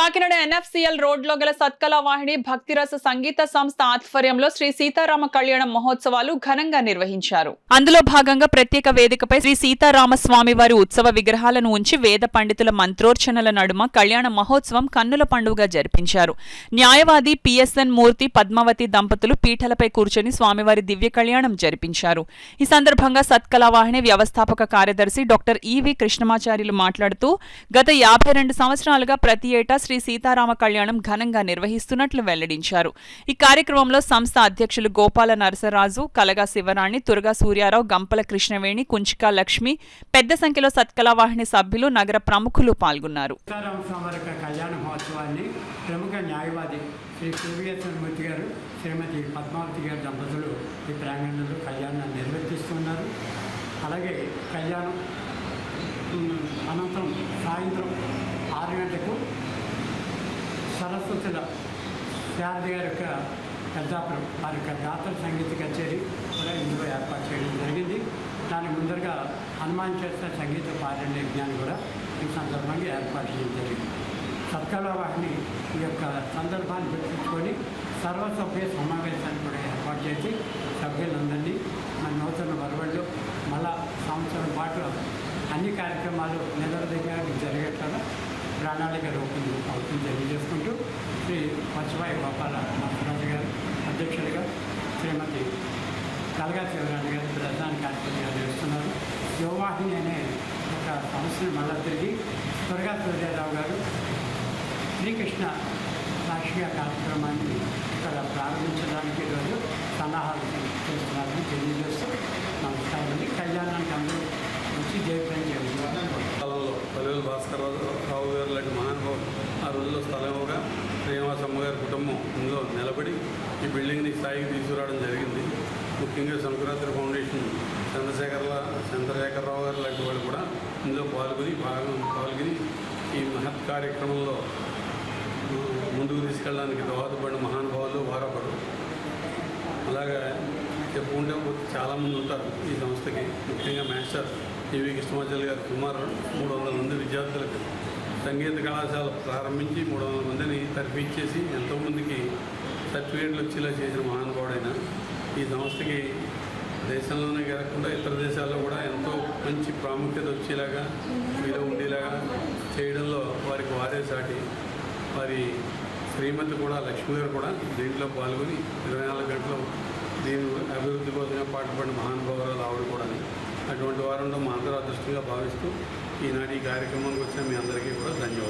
Kakinada NFCL road లో గల సత్కళ వాహిని భక్తిరస సంగీత సంస్థ ఆధ్వర్యంలో శ్రీ సీతారామ కళ్యాణ మహోత్సవాలు ఘనంగా నిర్వహించారు. అందులో భాగంగా ప్రత్యేక వేదికపై శ్రీ సీతారామ స్వామి వారి ఉత్సవ విగ్రహాలను ఉంచి వేద పండితుల మంత్రోర్చనల నడుమ కళ్యాణ మహోత్సవం కన్నుల పండుగగా జరిపించారు. న్యాయవాది పిఎస్ఎన్ మూర్తి, పద్మావతి దంపతులు పీఠలపై కూర్చొని స్వామివారి దివ్య కళ్యాణం జరిపించారు. ఈ సందర్భంగా సత్కళ వాహిని వ్యవస్థాపక కార్యదర్శి డాక్టర్ ఈవి కృష్ణమాచార్యులు మాట్లాడుతూ గత 52 సంవత్సరాలుగా ప్రతి ఏటా శ్రీ సీతారామ కళ్యాణం ఘనంగా నిర్వహిస్తున్నట్లు వెల్లడించారు. ఈ కార్యక్రమంలో సంస్థ అధ్యక్షులు గోపాల నరసరాజు, కలగా శివరాణి, తురగా సూర్యారావు, గంపల కృష్ణవేణి, కుంచికా లక్ష్మి, పెద్ద సంఖ్యలో సత్కళ వాహిని సభ్యులు, నగర ప్రముఖులు పాల్గొన్నారు. కళ్యాణ మహోత్సవాన్ని ప్రముఖ న్యాయవాది శ్రీ పిఎస్ఎన్ మూర్తి గారు, శ్రీమతి పద్మావతి గారి దంపతులు ఈ ప్రాంగణంలో కళ్యాణాన్ని నిర్వర్తిస్తున్నారు. అలాగే కళ్యాణం అనంతరం సాయంత్రం 6 గంటలకు సరస్వతుల శారద గారి యొక్క పెద్దాపురం వారి యొక్క గాత్ర సంగీత కచేరీ కూడా ఇందులో ఏర్పాటు చేయడం జరిగింది. దానికి ముందరగా హనుమాన్ చేసిన సంగీత పారాయణ యజ్ఞాన్ని కూడా ఈ సందర్భంగా ఏర్పాటు చేయడం జరిగింది. సత్కళ వాహిని ఈ యొక్క సందర్భాన్ని గుర్తుంచుకొని సర్వసభ్య సమావేశాన్ని కూడా ఏర్పాటు చేసి సభ్యులందరినీ మన నూతన వరవళ్ళు మళ్ళా సంవత్సరం పాటు అన్ని కార్యక్రమాలు నిరవధికంగా జరిగేట్లుగా ప్రణాళిక అవుతుంది తెలియజేసుకుంటూ శ్రీ పచ్చివాయి గోపాల నరసరాజు గారు అధ్యక్షుడిగా, శ్రీమతి కలగా శివరాణి గారు ప్రధాన కార్యక్రమంగా చేస్తున్నారు. యువవాహిని అనే ఒక సంస్థను మళ్ళా తిరిగి తురగా సూర్యారావు గారు శ్రీకృష్ణ సాక్షిగా కార్యక్రమాన్ని ఇక్కడ ప్రారంభించడానికి ఈరోజు సన్నాహాలు చేస్తున్నారని తెలియజేస్తూ నమస్కారం. కళ్యాణానికి అందరూ వచ్చి జయప్రదం చేయాలి. పల్లెలు భాస్కరరావు గారు లాంటి మహానుభావులు ఆ రోజుల్లో స్థలంగా శ్రీనివాసమ్మ గారి కుటుంబం ఇందులో నిలబడి ఈ బిల్డింగ్ని స్థాయికి తీసుకురావడం జరిగింది. ముఖ్యంగా సంక్రాంతి ఫౌండేషన్ చంద్రశేఖరరావు గారు లాంటి వాళ్ళు కూడా ఇందులో పాల్గొని ఈ మహత్ కార్యక్రమంలో ముందుకు తీసుకెళ్ళడానికి దోహదపడిన మహానుభావులు వారొకరు. అలాగా చెప్పుకుంటే చాలామంది ఉంటారు ఈ సంస్థకి. ముఖ్యంగా మాస్టర్ ఈవి కృష్ణమాచార్య గారు సుమారు 300 మంది విద్యార్థులకు సంగీత కళాశాల ప్రారంభించి 300 మందిని తర్ఫీచ్చేసి ఎంతోమందికి సర్టిఫికేట్లు వచ్చేలా చేసిన మహానుభావుడైన ఈ సంస్థకి దేశంలోనే కాకుండా ఇతర దేశాల్లో కూడా ఎంతో మంచి ప్రాముఖ్యత వచ్చేలాగా వీలు ఉండేలాగా చేయడంలో వారే సాటి. వారి శ్రీమతి కూడా లక్ష్మి గారు కూడా దీంట్లో పాల్గొని 24 గంటలు దీని అభివృద్ధి కోసమే పాటుపడిన మహానుభావురాలు ఆవిడ కూడా. అటువంటి వారంలో మా అందరూ అదృష్టంగా భావిస్తూ ఈనాటి ఈ కార్యక్రమానికి వచ్చిన మీ అందరికీ కూడా ధన్యవాదాలు.